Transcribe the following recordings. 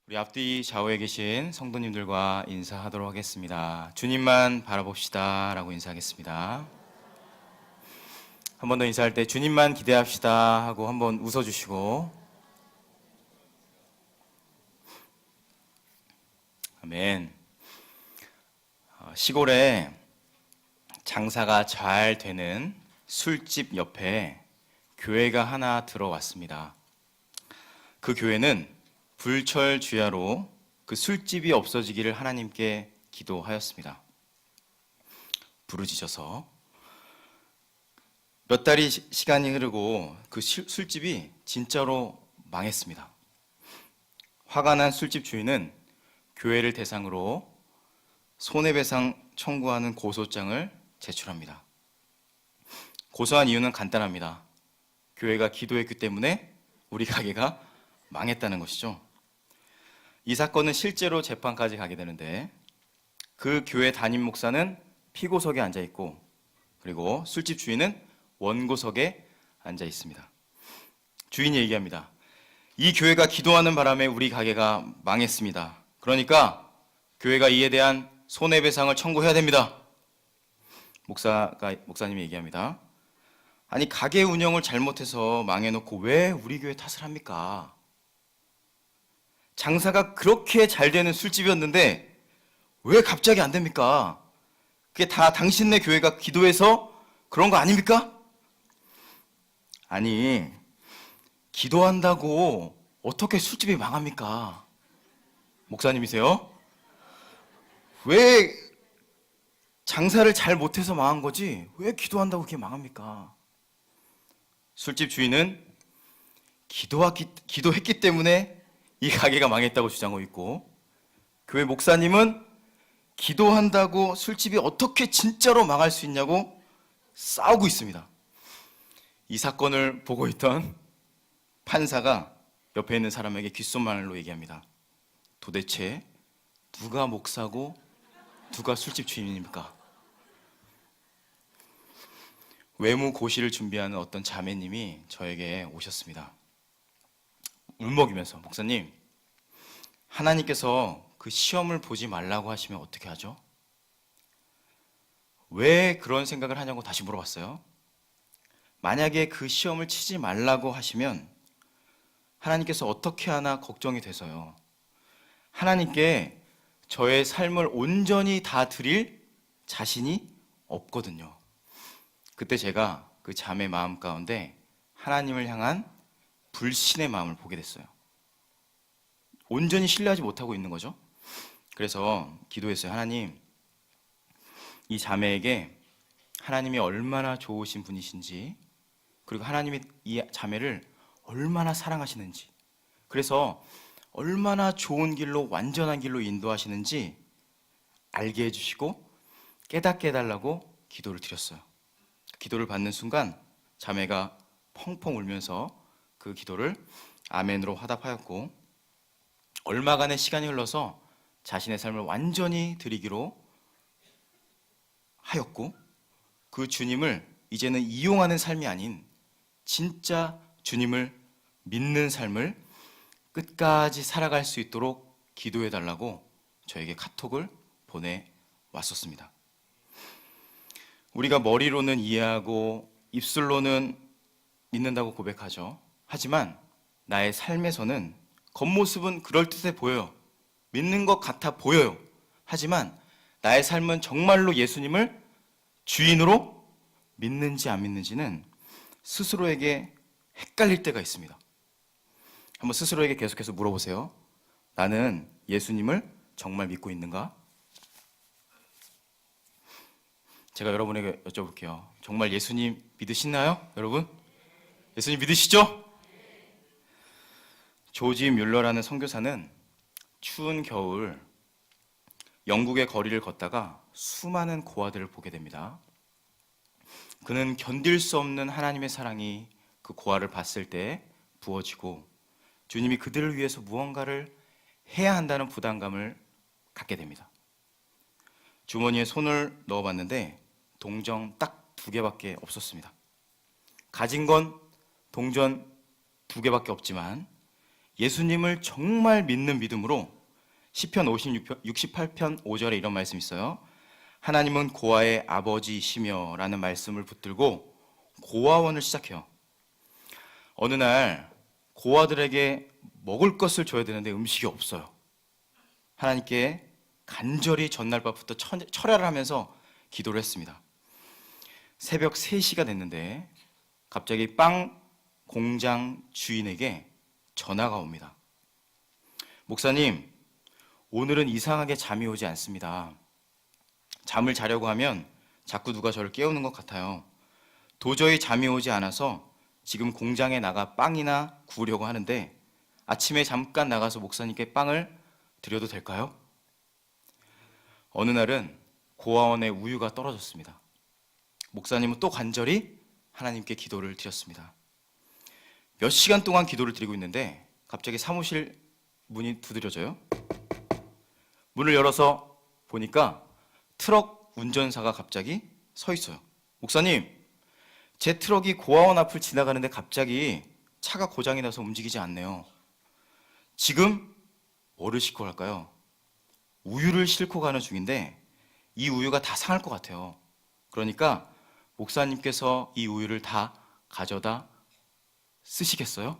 우리 앞뒤 좌우에 계신 성도님들과 인사하도록 하겠습니다. 주님만 바라봅시다 라고 인사하겠습니다. 한 번 더 인사할 때 주님만 기대합시다 하고 한번 웃어주시고, 아멘. 시골에 장사가 잘 되는 술집 옆에 교회가 하나 들어왔습니다. 그 교회는 불철주야로 그 술집이 없어지기를 하나님께 기도하였습니다. 부르짖어서 몇 달이 시간이 흐르고 그 술집이 진짜로 망했습니다. 화가 난 술집 주인은 교회를 대상으로 손해배상 청구하는 고소장을 제출합니다. 고소한 이유는 간단합니다. 교회가 기도했기 때문에 우리 가게가 망했다는 것이죠. 이 사건은 실제로 재판까지 가게 되는데, 그 교회 담임 목사는 피고석에 앉아 있고, 그리고 술집 주인은 원고석에 앉아 있습니다. 주인이 얘기합니다. 이 교회가 기도하는 바람에 우리 가게가 망했습니다. 그러니까 교회가 이에 대한 손해배상을 청구해야 됩니다. 목사님이 얘기합니다. 아니, 가게 운영을 잘못해서 망해놓고 왜 우리 교회 탓을 합니까? 장사가 그렇게 잘 되는 술집이었는데 왜 갑자기 안 됩니까? 그게 다 당신네 교회가 기도해서 그런 거 아닙니까? 아니, 기도한다고 어떻게 술집이 망합니까? 목사님이세요? 왜 장사를 잘 못해서 망한 거지 왜 기도한다고 그게 망합니까? 술집 주인은 기도했기 때문에 이 가게가 망했다고 주장하고 있고, 교회 목사님은 기도한다고 술집이 어떻게 진짜로 망할 수 있냐고 싸우고 있습니다. 이 사건을 보고 있던 판사가 옆에 있는 사람에게 귓속말로 얘기합니다. 도대체 누가 목사고 누가 술집 주인입니까? 외무 고시를 준비하는 어떤 자매님이 저에게 오셨습니다. 울먹이면서, 목사님, 하나님께서 그 시험을 보지 말라고 하시면 어떻게 하죠? 왜 그런 생각을 하냐고 다시 물어봤어요. 만약에 그 시험을 치지 말라고 하시면 하나님께서 어떻게 하나 걱정이 돼서요. 하나님께 저의 삶을 온전히 다 드릴 자신이 없거든요. 그때 제가 그 자매 마음 가운데 하나님을 향한 불신의 마음을 보게 됐어요. 온전히 신뢰하지 못하고 있는 거죠. 그래서 기도했어요. 하나님, 이 자매에게 하나님이 얼마나 좋으신 분이신지, 그리고 하나님이 이 자매를 얼마나 사랑하시는지, 그래서 얼마나 좋은 길로, 완전한 길로 인도하시는지 알게 해주시고 깨닫게 해달라고 기도를 드렸어요. 기도를 받는 순간 자매가 펑펑 울면서 그 기도를 아멘으로 화답하였고, 얼마간의 시간이 흘러서 자신의 삶을 완전히 드리기로 하였고, 그 주님을 이제는 이용하는 삶이 아닌 진짜 주님을 믿는 삶을 끝까지 살아갈 수 있도록 기도해달라고 저에게 카톡을 보내왔었습니다. 우리가 머리로는 이해하고 입술로는 믿는다고 고백하죠. 하지만 나의 삶에서는 겉모습은 그럴듯해 보여요. 믿는 것 같아 보여요. 하지만 나의 삶은 정말로 예수님을 주인으로 믿는지 안 믿는지는 스스로에게 헷갈릴 때가 있습니다. 한번 스스로에게 계속해서 물어보세요. 나는 예수님을 정말 믿고 있는가? 제가 여러분에게 여쭤볼게요. 정말 예수님 믿으시나요? 여러분? 예수님 믿으시죠? 조지 뮬러라는 선교사는 추운 겨울 영국의 거리를 걷다가 수많은 고아들을 보게 됩니다. 그는 견딜 수 없는 하나님의 사랑이 그 고아를 봤을 때 부어지고, 주님이 그들을 위해서 무언가를 해야 한다는 부담감을 갖게 됩니다. 주머니에 손을 넣어봤는데 동전 딱 2개밖에 없었습니다. 가진 건 동전 2개밖에 없지만 예수님을 정말 믿는 믿음으로 시편 68편 5절에 이런 말씀이 있어요. 하나님은 고아의 아버지이시며 라는 말씀을 붙들고 고아원을 시작해요. 어느 날 고아들에게 먹을 것을 줘야 되는데 음식이 없어요. 하나님께 간절히 전날 밤부터 철야를 하면서 기도를 했습니다. 새벽 3시가 됐는데 갑자기 빵 공장 주인에게 전화가 옵니다. 목사님, 오늘은 이상하게 잠이 오지 않습니다. 잠을 자려고 하면 자꾸 누가 저를 깨우는 것 같아요. 도저히 잠이 오지 않아서 지금 공장에 나가 빵이나 구우려고 하는데 아침에 잠깐 나가서 목사님께 빵을 드려도 될까요? 어느 날은 고아원에 우유가 떨어졌습니다. 목사님은 또 간절히 하나님께 기도를 드렸습니다. 몇 시간 동안 기도를 드리고 있는데 갑자기 사무실 문이 두드려져요. 문을 열어서 보니까 트럭 운전사가 갑자기 서 있어요. 목사님, 제 트럭이 고아원 앞을 지나가는데 갑자기 차가 고장이 나서 움직이지 않네요. 지금 뭐를 싣고 갈까요? 우유를 싣고 가는 중인데 이 우유가 다 상할 것 같아요. 그러니까 목사님께서 이 우유를 다 가져다 쓰시겠어요?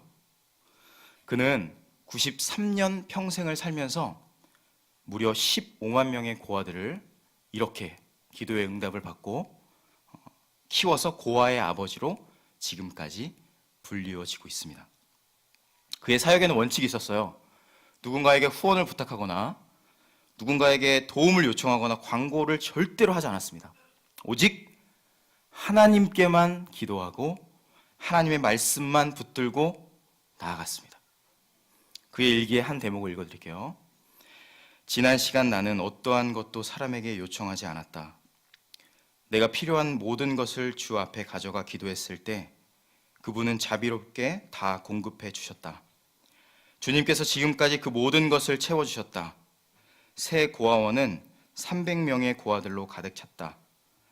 그는 93년 평생을 살면서 무려 15만 명의 고아들을 이렇게 기도의 응답을 받고 키워서 고아의 아버지로 지금까지 불리워지고 있습니다. 그의 사역에는 원칙이 있었어요. 누군가에게 후원을 부탁하거나 누군가에게 도움을 요청하거나 광고를 절대로 하지 않았습니다. 오직 하나님께만 기도하고 하나님의 말씀만 붙들고 나아갔습니다. 그의 일기의 한 대목을 읽어드릴게요. 지난 시간 나는 어떠한 것도 사람에게 요청하지 않았다. 내가 필요한 모든 것을 주 앞에 가져가 기도했을 때 그분은 자비롭게 다 공급해 주셨다. 주님께서 지금까지 그 모든 것을 채워주셨다. 새 고아원은 300명의 고아들로 가득 찼다.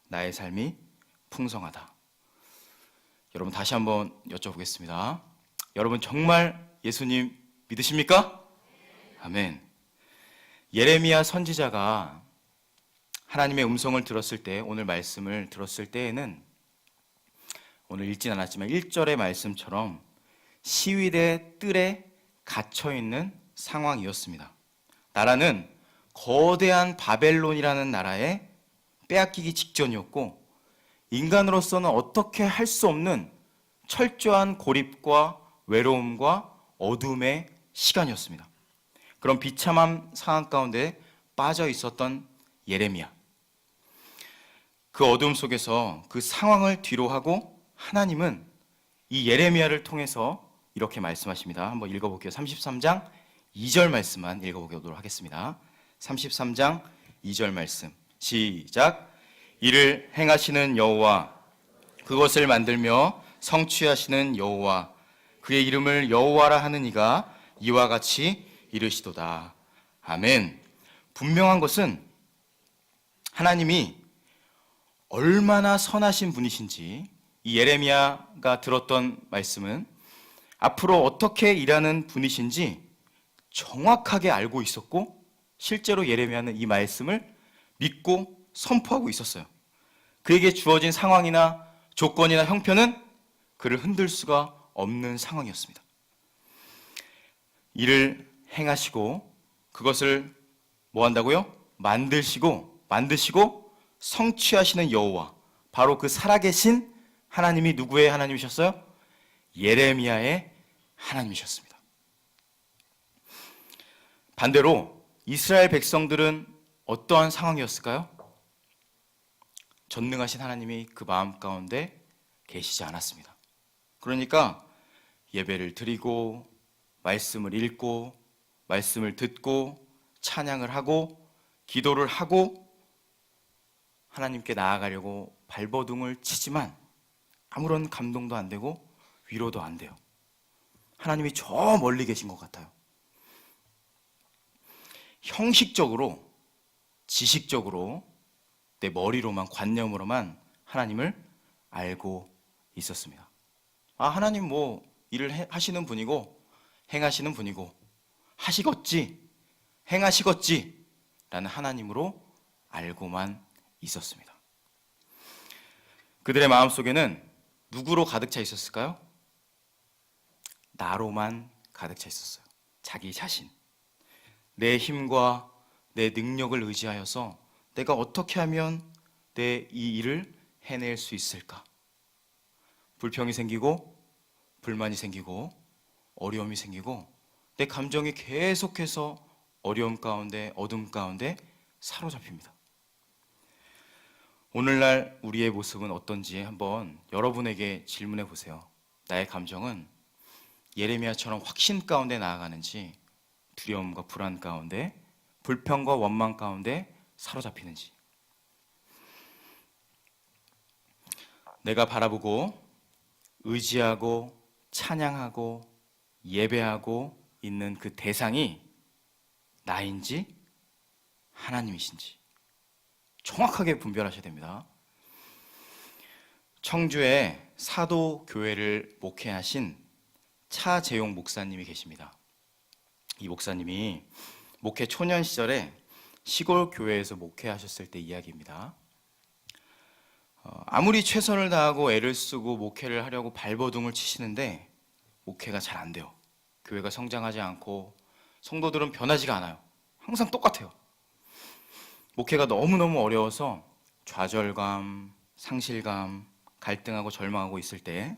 나의 삶이 풍성하다. 여러분 다시 한번 여쭤보겠습니다. 여러분 정말 예수님 믿으십니까? 아멘. 예레미야 선지자가 하나님의 음성을 들었을 때, 오늘 말씀을 들었을 때에는 오늘 읽진 않았지만 1절의 말씀처럼 시위대 뜰에 갇혀있는 상황이었습니다. 나라는 거대한 바벨론이라는 나라에 빼앗기기 직전이었고 인간으로서는 어떻게 할 수 없는 철저한 고립과 외로움과 어둠의 시간이었습니다. 그런 비참한 상황 가운데 빠져 있었던 예레미야. 그 어둠 속에서 그 상황을 뒤로하고 하나님은 이 예레미야를 통해서 이렇게 말씀하십니다. 한번 읽어볼게요. 33장 2절 말씀만 읽어보도록 하겠습니다. 33장 2절 말씀 시작. 이를 행하시는 여호와, 그것을 만들며 성취하시는 여호와, 그의 이름을 여호와라 하는 이가 이와 같이 이르시도다. 아멘. 분명한 것은 하나님이 얼마나 선하신 분이신지 이 예레미야가 들었던 말씀은 앞으로 어떻게 일하는 분이신지 정확하게 알고 있었고 실제로 예레미야는 이 말씀을 믿고 선포하고 있었어요. 그에게 주어진 상황이나 조건이나 형편은 그를 흔들 수가 없는 상황이었습니다. 이를 행하시고 그것을 뭐 한다고요? 만드시고 성취하시는 여호와, 바로 그 살아계신 하나님이 누구의 하나님이셨어요? 예레미야의 하나님이셨습니다. 반대로 이스라엘 백성들은 어떠한 상황이었을까요? 전능하신 하나님이 그 마음 가운데 계시지 않았습니다. 그러니까 예배를 드리고 말씀을 읽고 말씀을 듣고 찬양을 하고 기도를 하고 하나님께 나아가려고 발버둥을 치지만 아무런 감동도 안 되고 위로도 안 돼요. 하나님이 저 멀리 계신 것 같아요. 형식적으로, 지식적으로, 내 머리로만, 관념으로만 하나님을 알고 있었습니다. 아, 하나님 뭐 일을 하시는 분이고 행하시는 분이고 하시겠지, 행하시겠지 라는 하나님으로 알고만 있었습니다. 그들의 마음속에는 누구로 가득 차 있었을까요? 나로만 가득 차 있었어요. 자기 자신. 내 힘과 내 능력을 의지하여서 내가 어떻게 하면 내 이 일을 해낼 수 있을까? 불평이 생기고 불만이 생기고 어려움이 생기고 내 감정이 계속해서 어려움 가운데 어둠 가운데 사로잡힙니다. 오늘날 우리의 모습은 어떤지 한번 여러분에게 질문해 보세요. 나의 감정은 예레미야처럼 확신 가운데 나아가는지 두려움과 불안 가운데 불평과 원망 가운데 사로잡히는지. 내가 바라보고 의지하고 찬양하고 예배하고 있는 그 대상이 나인지 하나님이신지 정확하게 분별하셔야 됩니다. 청주에 사도교회를 목회하신 차재용 목사님이 계십니다. 이 목사님이 목회 초년 시절에 시골 교회에서 목회하셨을 때 이야기입니다. 아무리 최선을 다하고 애를 쓰고 목회를 하려고 발버둥을 치시는데 목회가 잘 안 돼요. 교회가 성장하지 않고 성도들은 변하지가 않아요. 항상 똑같아요. 목회가 너무너무 어려워서 좌절감, 상실감, 갈등하고 절망하고 있을 때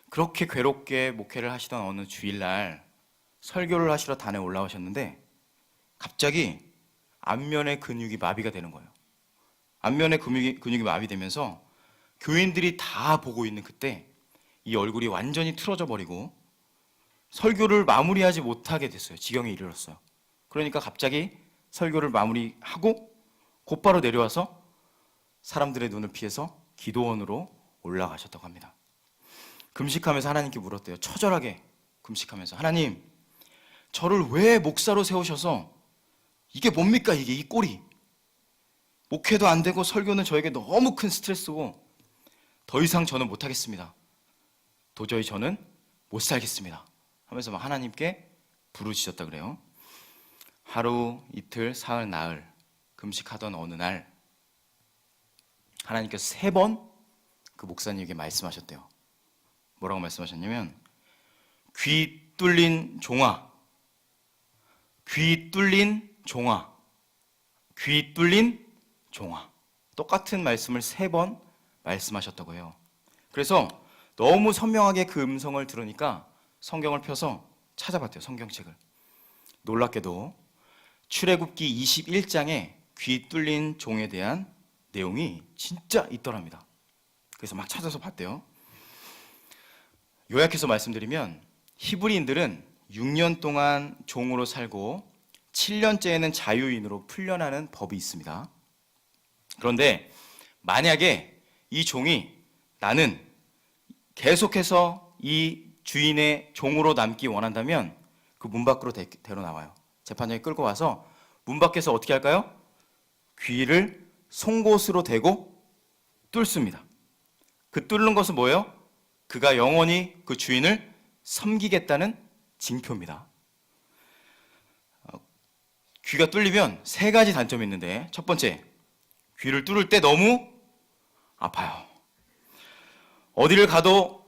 그렇게 괴롭게 목회를 하시던 어느 주일날 설교를 하시러 단에 올라오셨는데 갑자기 안면의 근육이 마비가 되는 거예요. 안면의 근육이 마비되면서 교인들이 다 보고 있는 그때 이 얼굴이 완전히 틀어져 버리고 설교를 마무리하지 못하게 됐어요. 지경에 이르렀어요. 그러니까 갑자기 설교를 마무리하고 곧바로 내려와서 사람들의 눈을 피해서 기도원으로 올라가셨다고 합니다. 금식하면서 하나님께 물었대요. 처절하게 금식하면서, 하나님, 저를 왜 목사로 세우셔서 이게 뭡니까 이게, 이 꼴이. 목회도 안 되고 설교는 저에게 너무 큰 스트레스고 더 이상 저는 못하겠습니다. 도저히 저는 못 살겠습니다 하면서 막 하나님께 부르짖었다 그래요. 하루, 이틀, 사흘, 나흘 금식하던 어느 날 하나님께서 3번 그 목사님에게 말씀하셨대요. 뭐라고 말씀하셨냐면, 귀 뚫린 종아, 귀 뚫린 종아, 귀 뚫린 종아. 똑같은 말씀을 3번 말씀하셨다고 해요. 그래서 너무 선명하게 그 음성을 들으니까 성경을 펴서 찾아봤대요. 성경책을. 놀랍게도 출애굽기 21장에 귀 뚫린 종에 대한 내용이 진짜 있더랍니다. 그래서 막 찾아서 봤대요. 요약해서 말씀드리면 히브리인들은 6년 동안 종으로 살고 7년째에는 자유인으로 풀려나는 법이 있습니다. 그런데 만약에 이 종이 나는 계속해서 이 주인의 종으로 남기 원한다면 그 문 밖으로 데려 나와요. 재판장이 끌고 와서 문 밖에서 어떻게 할까요? 귀를 송곳으로 대고 뚫습니다. 그 뚫는 것은 뭐예요? 그가 영원히 그 주인을 섬기겠다는 징표입니다. 귀가 뚫리면 3가지 단점이 있는데, 첫 번째, 귀를 뚫을 때 너무 아파요. 어디를 가도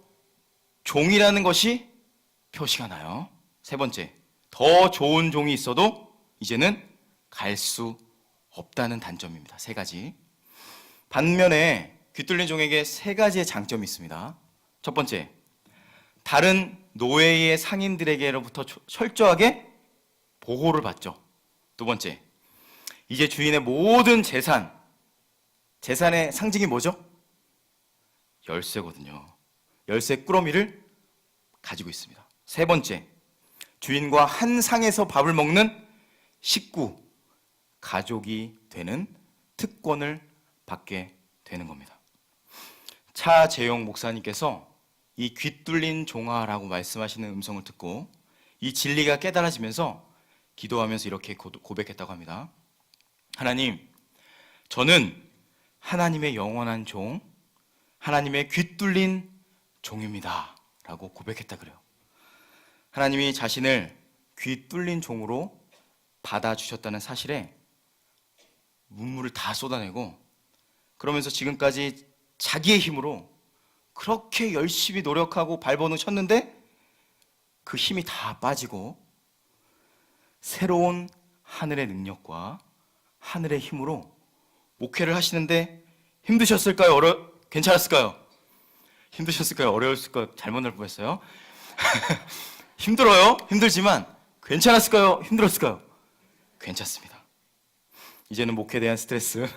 종이라는 것이 표시가 나요. 3번째, 더 좋은 종이 있어도 이제는 갈 수 없다는 단점입니다. 3가지. 반면에 귀 뚫린 종에게 3가지의 장점이 있습니다. 첫 번째, 다른 노예의 상인들에게로부터 철저하게 보호를 받죠. 두 번째, 이제 주인의 모든 재산의 상징이 뭐죠? 열쇠거든요. 열쇠 꾸러미를 가지고 있습니다. 3번째, 주인과 한 상에서 밥을 먹는 식구, 가족이 되는 특권을 받게 되는 겁니다. 차재용 목사님께서 이 귀 뚫린 종아라고 말씀하시는 음성을 듣고 이 진리가 깨달아지면서 기도하면서 이렇게 고백했다고 합니다. 하나님, 저는 하나님의 영원한 종, 하나님의 귀 뚫린 종입니다 라고 고백했다 그래요. 하나님이 자신을 귀 뚫린 종으로 받아주셨다는 사실에 눈물을 다 쏟아내고, 그러면서 지금까지 자기의 힘으로 그렇게 열심히 노력하고 발버둥 쳤는데 그 힘이 다 빠지고 새로운 하늘의 능력과 하늘의 힘으로 목회를 하시는데 힘드셨을까요? 괜찮았을까요? 힘드셨을까요? 어려웠을까요? 잘못 뻔했어요. 힘들어요. 힘들지만 괜찮았을까요? 힘들었을까요? 괜찮습니다. 이제는 목회에 대한 스트레스,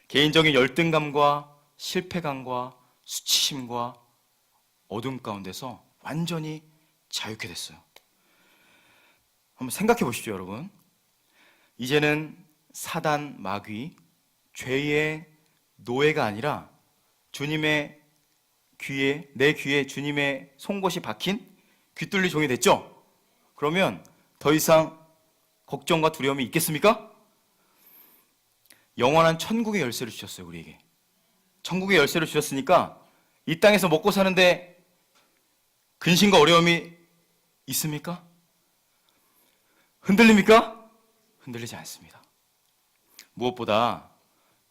개인적인 열등감과 실패감과 수치심과 어둠 가운데서 완전히 자유케 됐어요. 한번 생각해 보십시오, 여러분. 이제는 사단, 마귀, 죄의 노예가 아니라 주님의 귀에, 내 귀에 주님의 송곳이 박힌 귀뚫리 종이 됐죠? 그러면 더 이상 걱정과 두려움이 있겠습니까? 영원한 천국의 열쇠를 주셨어요, 우리에게. 천국의 열쇠를 주셨으니까 이 땅에서 먹고 사는데 근심과 어려움이 있습니까? 흔들립니까? 흔들리지 않습니다. 무엇보다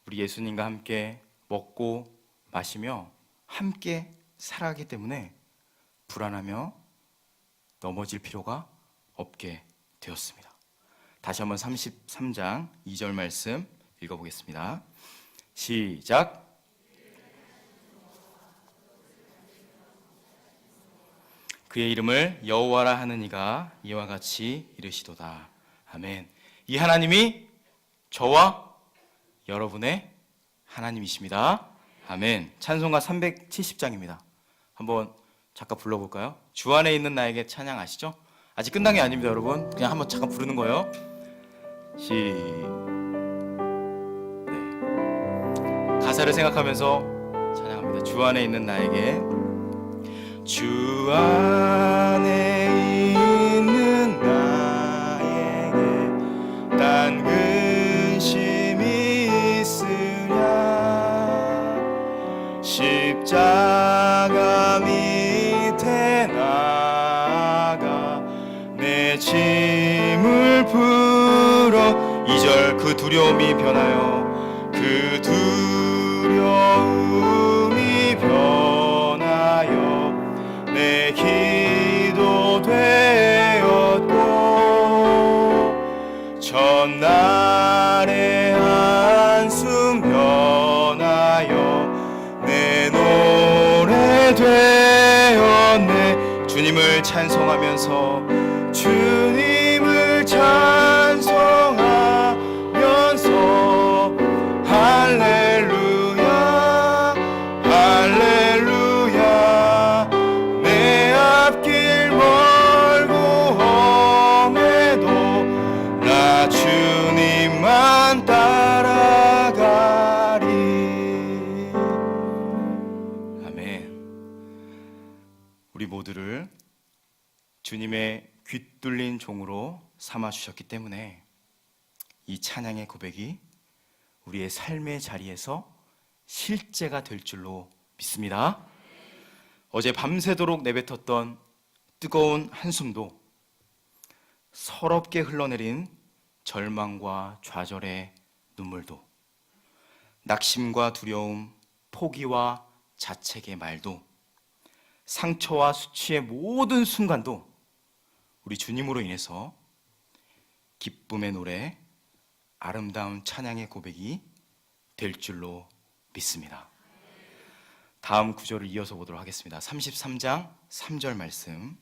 우리 예수님과 함께 먹고 마시며 함께 살아가기 때문에 불안하며 넘어질 필요가 없게 되었습니다. 다시 한번 33장 2절 말씀 읽어보겠습니다. 시작. 그의 이름을 여호와라 하는 이가 이와 같이 이르시도다. 아멘. 이 하나님이 저와 여러분의 하나님이십니다. 아멘. 찬송가 370장입니다. 한번 잠깐 불러볼까요? 주 안에 있는 나에게 찬양 아시죠? 아직 끝난 게 아닙니다, 여러분. 그냥 한번 잠깐 부르는 거예요. 가사를 생각하면서 찬양합니다. 주 안에 있는 나에게. 주 안에 있는 나에게 딴 근심이 있으랴 십자가 밑에 나가 내 짐을 풀어 2절 그 두려움이 변하여 그 두려움이 변하여 내 기도 되었고 첫날의 한숨 변하여 내 노래 되었네. 주님을 찬송하면서 주님을 찬송하면서 할렐루야 할렐루야 내 앞길 멀고 험해도 나 주님만 따라가리. 아멘. 우리 모두를 주님의 귀뚫린 종으로 삼아주셨기 때문에 이 찬양의 고백이 우리의 삶의 자리에서 실제가 될 줄로 믿습니다. 어제 밤새도록 내뱉었던 뜨거운 한숨도 서럽게 흘러내린 절망과 좌절의 눈물도 낙심과 두려움, 포기와 자책의 말도 상처와 수치의 모든 순간도 우리 주님으로 인해서 기쁨의 노래, 아름다운 찬양의 고백이 될 줄로 믿습니다. 다음 구절을 이어서 보도록 하겠습니다. 33장 3절 말씀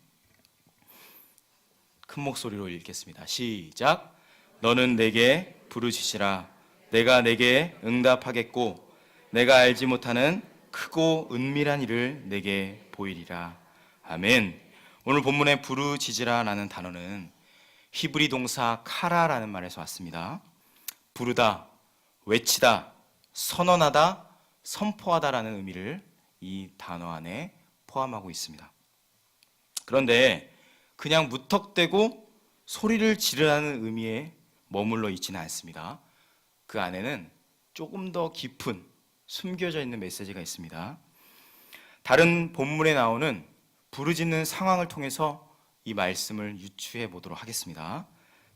큰 목소리로 읽겠습니다. 시작. 너는 내게 부르짖으라. 내가 내게 응답하겠고 내가 알지 못하는 크고 은밀한 일을 내게 보이리라. 아멘. 오늘 본문의 부르짖으라라는 단어는 히브리 동사 카라라는 말에서 왔습니다. 부르다, 외치다, 선언하다, 선포하다라는 의미를 이 단어 안에 포함하고 있습니다. 그런데 그냥 무턱대고 소리를 지르라는 의미에 머물러 있지는 않습니다. 그 안에는 조금 더 깊은 숨겨져 있는 메시지가 있습니다. 다른 본문에 나오는 부르짖는 상황을 통해서 이 말씀을 유추해 보도록 하겠습니다.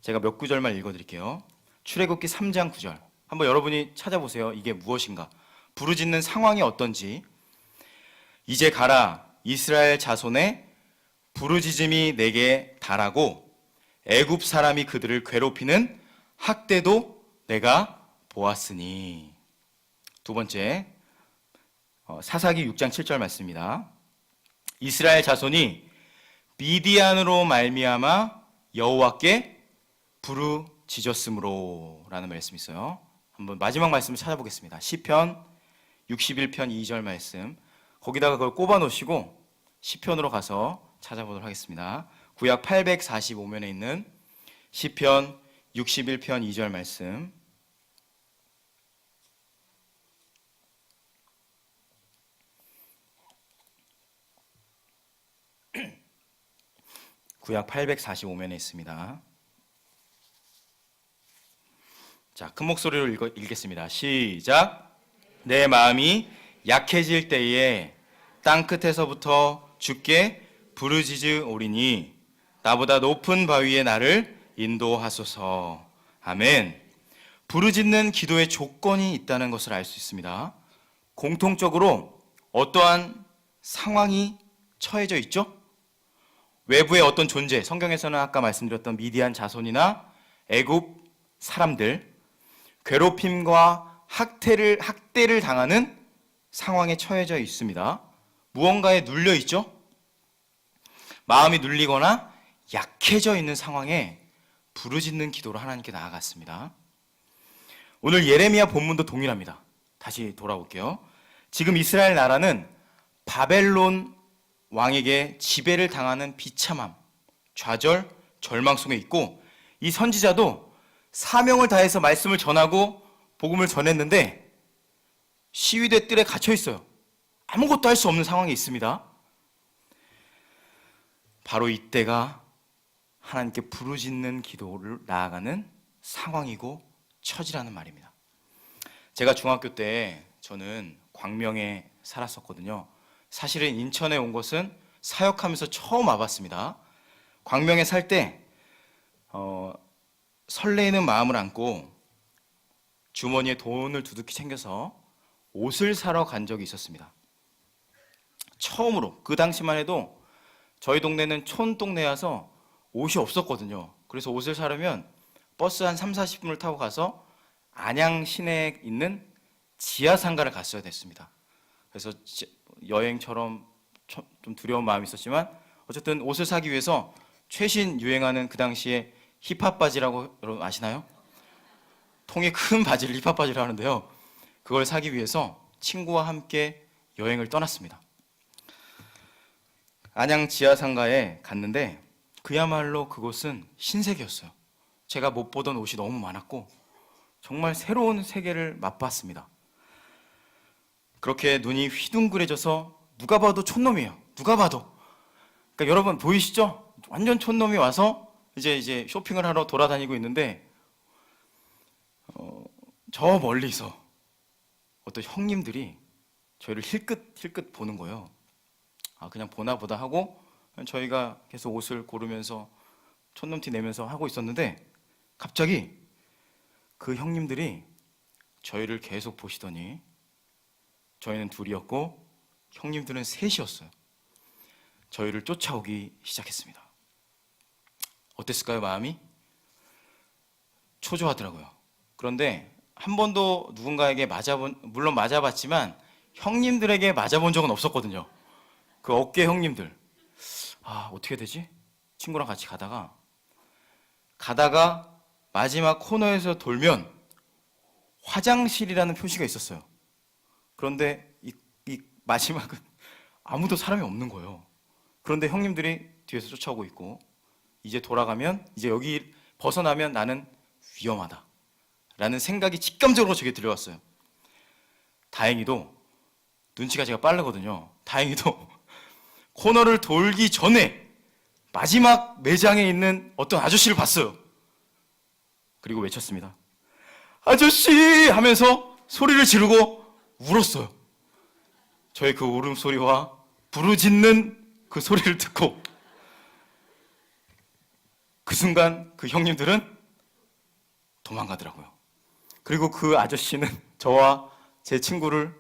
제가 몇 구절만 읽어드릴게요. 출애굽기 3장 9절. 한번 여러분이 찾아보세요. 이게 무엇인가? 부르짖는 상황이 어떤지. 이제 가라, 이스라엘 자손의 부르짖음이 내게 달하고 애굽 사람이 그들을 괴롭히는 학대도 내가 보았으니. 두 번째, 사사기 6장 7절 말씀입니다. 이스라엘 자손이 미디안으로 말미암아 여호와께 부르짖었으므로 라는 말씀이 있어요. 한번 마지막 말씀을 찾아보겠습니다. 시편 61편 2절 말씀, 거기다가 그걸 꼽아 놓으시고 시편으로 가서 찾아보도록 하겠습니다. 구약 845면에 있는 시편 61편 2절 말씀, 구약 845면에 있습니다. 자, 큰 목소리로 읽겠습니다. 시작. 내 마음이 약해질 때에 땅끝에서부터 주께 부르짖으오리니 나보다 높은 바위에 나를 인도하소서. 아멘. 부르짖는 기도의 조건이 있다는 것을 알 수 있습니다. 공통적으로 어떠한 상황이 처해져 있죠? 외부의 어떤 존재, 성경에서는 아까 말씀드렸던 미디안 자손이나 애굽 사람들, 괴롭힘과 학대를 당하는 상황에 처해져 있습니다. 무언가에 눌려 있죠? 마음이 눌리거나 약해져 있는 상황에 부르짖는 기도로 하나님께 나아갔습니다. 오늘 예레미야 본문도 동일합니다. 다시 돌아올게요. 지금 이스라엘 나라는 바벨론 왕에게 지배를 당하는 비참함, 좌절, 절망 속에 있고, 이 선지자도 사명을 다해서 말씀을 전하고 복음을 전했는데 시위대 뜰에 갇혀 있어요. 아무것도 할 수 없는 상황에 있습니다. 바로 이때가 하나님께 부르짖는 기도를 나아가는 상황이고 처지라는 말입니다. 제가 중학교 때 저는 광명에 살았었거든요. 사실은 인천에 온 것은 사역하면서 처음 와봤습니다. 광명에 살 때 설레이는 마음을 안고 주머니에 돈을 두둑히 챙겨서 옷을 사러 간 적이 있었습니다. 처음으로. 그 당시만 해도 저희 동네는 촌동네여서 옷이 없었거든요. 그래서 옷을 사려면 버스 한 3, 40분을 타고 가서 안양 시내에 있는 지하상가를 갔어야 됐습니다. 그래서 여행처럼 좀 두려운 마음이 있었지만 어쨌든 옷을 사기 위해서 최신 유행하는 그 당시에 힙합 바지라고 여러분 아시나요? 통이 큰 바지를 힙합 바지라고 하는데요. 그걸 사기 위해서 친구와 함께 여행을 떠났습니다. 안양 지하상가에 갔는데 그야말로 그곳은 신세계였어요. 제가 못 보던 옷이 너무 많았고 정말 새로운 세계를 맛봤습니다. 그렇게 눈이 휘둥그레져서 누가 봐도 촌놈이에요. 누가 봐도. 그러니까 여러분 보이시죠? 완전 촌놈이 와서 이제 쇼핑을 하러 돌아다니고 있는데 저 멀리서 어떤 형님들이 저희를 힐끗힐끗 보는 거예요. 그냥 보나 보다 하고 저희가 계속 옷을 고르면서 촌놈티 내면서 하고 있었는데 갑자기 그 형님들이 저희를 계속 보시더니 저희는 둘이었고 형님들은 셋이었어요. 저희를 쫓아오기 시작했습니다. 어땠을까요, 마음이? 초조하더라고요. 그런데 한 번도 누군가에게 물론 맞아봤지만 형님들에게 맞아본 적은 없었거든요. 그 어깨 형님들. 어떻게 되지? 친구랑 같이 가다가 마지막 코너에서 돌면 화장실이라는 표시가 있었어요. 그런데 이 마지막은 아무도 사람이 없는 거예요. 그런데 형님들이 뒤에서 쫓아오고 있고 이제 돌아가면 이제 여기 벗어나면 나는 위험하다 라는 생각이 직감적으로 제게 들려왔어요. 다행히도 눈치가 제가 빠르거든요. 다행히도 코너를 돌기 전에 마지막 매장에 있는 어떤 아저씨를 봤어요. 그리고 외쳤습니다. 아저씨! 하면서 소리를 지르고 울었어요. 저의 그 울음소리와 부르짖는 그 소리를 듣고 그 순간 그 형님들은 도망가더라고요. 그리고 그 아저씨는 저와 제 친구를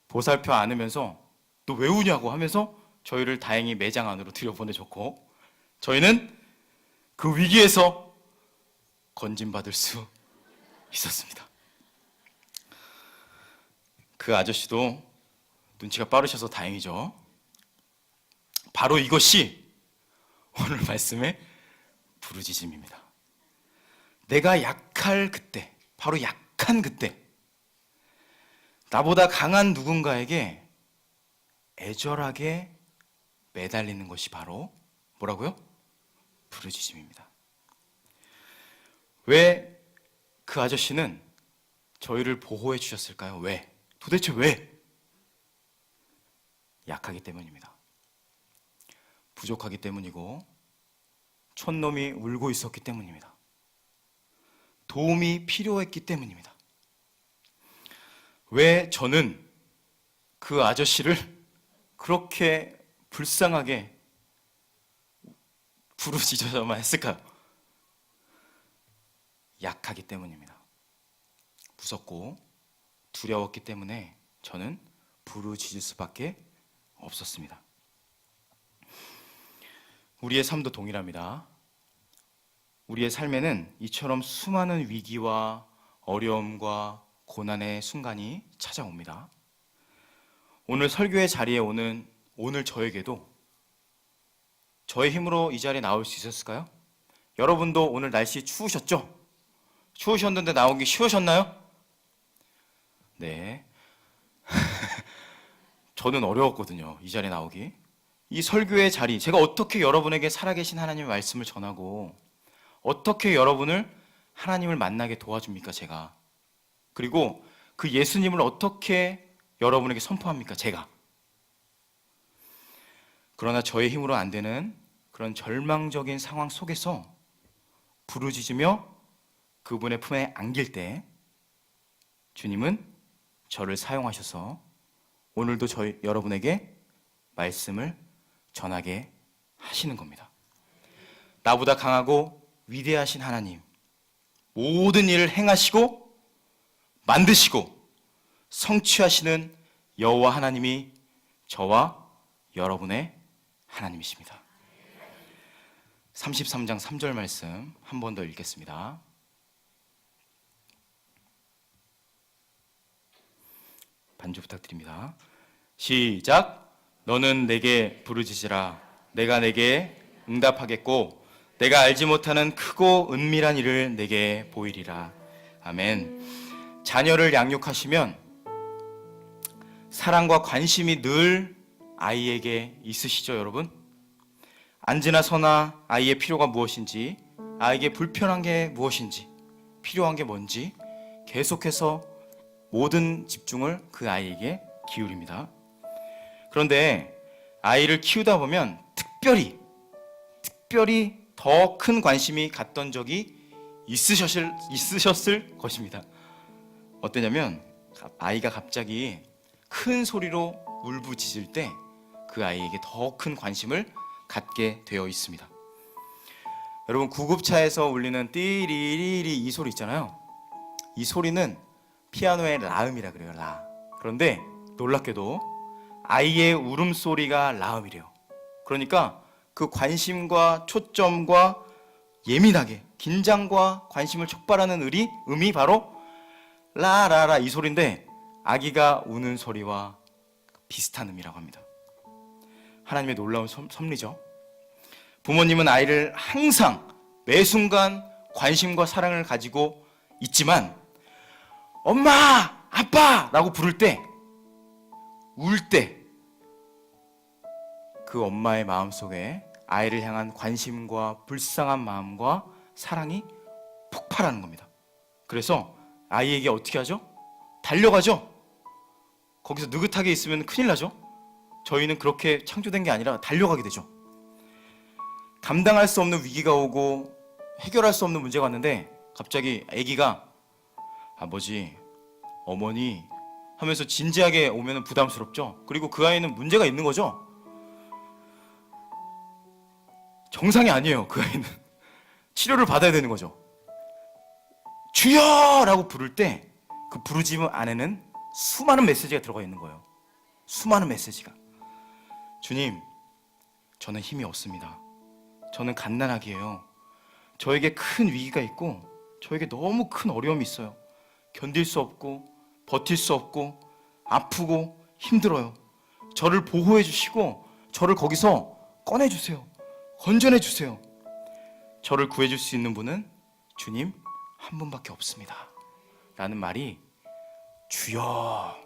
보살펴 안으면서 너 왜 우냐고 하면서 저희를 다행히 매장 안으로 들여보내줬고, 저희는 그 위기에서 건진받을 수 있었습니다. 그 아저씨도 눈치가 빠르셔서 다행이죠. 바로 이것이 오늘 말씀의 부르짖음입니다. 내가 약할 그때, 바로 약한 그때, 나보다 강한 누군가에게 애절하게 매달리는 것이 바로 뭐라고요? 부르짖음입니다. 왜 그 아저씨는 저희를 보호해 주셨을까요? 왜? 도대체 왜? 약하기 때문입니다. 부족하기 때문이고, 촌놈이 울고 있었기 때문입니다. 도움이 필요했기 때문입니다. 왜 저는 그 아저씨를 그렇게 불쌍하게 부르짖어야만 했을까요? 약하기 때문입니다. 무섭고 두려웠기 때문에 저는 부르짖을 수밖에 없었습니다. 우리의 삶도 동일합니다. 우리의 삶에는 이처럼 수많은 위기와 어려움과 고난의 순간이 찾아옵니다. 오늘 설교의 자리에 오는 오늘 저에게도 저의 힘으로 이 자리에 나올 수 있었을까요? 여러분도 오늘 날씨 추우셨죠? 추우셨는데 나오기 쉬우셨나요? 네. 저는 어려웠거든요, 이 자리에 나오기. 이 설교의 자리, 제가 어떻게 여러분에게 살아계신 하나님의 말씀을 전하고 어떻게 여러분을 하나님을 만나게 도와줍니까, 제가? 그리고 그 예수님을 어떻게 여러분에게 선포합니까, 제가? 그러나 저의 힘으로 안 되는 그런 절망적인 상황 속에서 부르짖으며 그분의 품에 안길 때 주님은 저를 사용하셔서 오늘도 여러분에게 말씀을 전하게 하시는 겁니다. 나보다 강하고 위대하신 하나님, 모든 일을 행하시고 만드시고 성취하시는 여호와 하나님이 저와 여러분의 하나님이십니다. 33장 3절 말씀 한 번 더 읽겠습니다. 반주 부탁드립니다. 시작. 너는 내게 부르짖으라. 내가 내게 응답하겠고 내가 알지 못하는 크고 은밀한 일을 내게 보이리라. 아멘. 자녀를 양육하시면 사랑과 관심이 늘 아이에게 있으시죠, 여러분? 안지나 서나 아이의 필요가 무엇인지, 아이에게 불편한 게 무엇인지, 필요한 게 뭔지 계속해서 모든 집중을 그 아이에게 기울입니다. 그런데 아이를 키우다 보면 특별히 더 큰 관심이 갔던 적이 있으셨을 것입니다. 어떠냐면 아이가 갑자기 큰 소리로 울부짖을 때 그 아이에게 더 큰 관심을 갖게 되어 있습니다. 여러분, 구급차에서 울리는 띠리리리 이 소리 있잖아요. 이 소리는 피아노의 라음이라 그래요, 라. 그런데 놀랍게도 아이의 울음소리가 라음이래요. 그러니까 그 관심과 초점과 예민하게 긴장과 관심을 촉발하는 음이 바로 라라라 이 소리인데 아기가 우는 소리와 비슷한 음이라고 합니다. 하나님의 놀라운 섭리죠. 부모님은 아이를 항상 매 순간 관심과 사랑을 가지고 있지만 엄마, 아빠 라고 부를 때, 울 때 그 엄마의 마음속에 아이를 향한 관심과 불쌍한 마음과 사랑이 폭발하는 겁니다. 그래서 아이에게 어떻게 하죠? 달려가죠. 거기서 느긋하게 있으면 큰일 나죠. 저희는 그렇게 창조된 게 아니라 달려가게 되죠. 감당할 수 없는 위기가 오고 해결할 수 없는 문제가 왔는데 갑자기 아기가 아버지, 어머니 하면서 진지하게 오면 부담스럽죠. 그리고 그 아이는 문제가 있는 거죠. 정상이 아니에요, 그 아이는. 치료를 받아야 되는 거죠. 주여라고 부를 때 그 부르짖음 안에는 수많은 메시지가 들어가 있는 거예요. 수많은 메시지가. 주님, 저는 힘이 없습니다. 저는 갓난아기예요. 저에게 큰 위기가 있고 저에게 너무 큰 어려움이 있어요. 견딜 수 없고 버틸 수 없고 아프고 힘들어요. 저를 보호해 주시고 저를 거기서 꺼내 주세요. 건져내 주세요. 저를 구해 줄 수 있는 분은 주님 한 분밖에 없습니다. 라는 말이 주여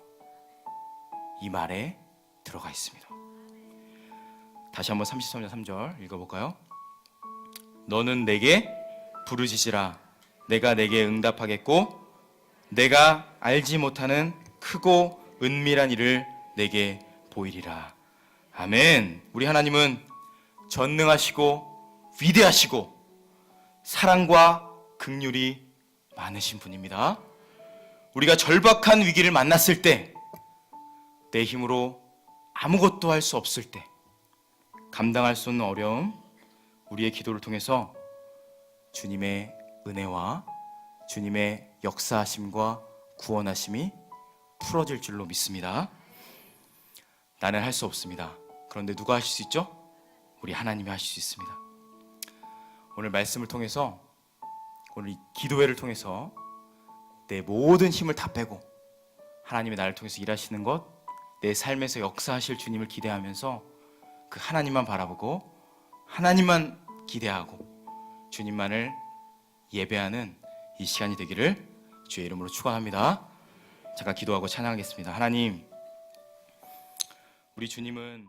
이 말에 들어가 있습니다. 다시 한번 33절 3절 읽어볼까요? 너는 내게 부르짖으라. 내가 내게 응답하겠고 내가 알지 못하는 크고 은밀한 일을 내게 보이리라. 아멘. 우리 하나님은 전능하시고 위대하시고 사랑과 긍휼이 많으신 분입니다. 우리가 절박한 위기를 만났을 때, 내 힘으로 아무것도 할 수 없을 때, 감당할 수 없는 어려움, 우리의 기도를 통해서 주님의 은혜와 주님의 역사하심과 구원하심이 풀어질 줄로 믿습니다. 나는 할 수 없습니다. 그런데 누가 하실 수 있죠? 우리 하나님이 하실 수 있습니다. 오늘 말씀을 통해서, 오늘 이 기도회를 통해서 내 모든 힘을 다 빼고 하나님이 나를 통해서 일하시는 것, 내 삶에서 역사하실 주님을 기대하면서 그 하나님만 바라보고 하나님만 기대하고 주님만을 예배하는 이 시간이 되기를 주의 이름으로 축원합니다. 잠깐 기도하고 찬양하겠습니다. 하나님, 우리 주님은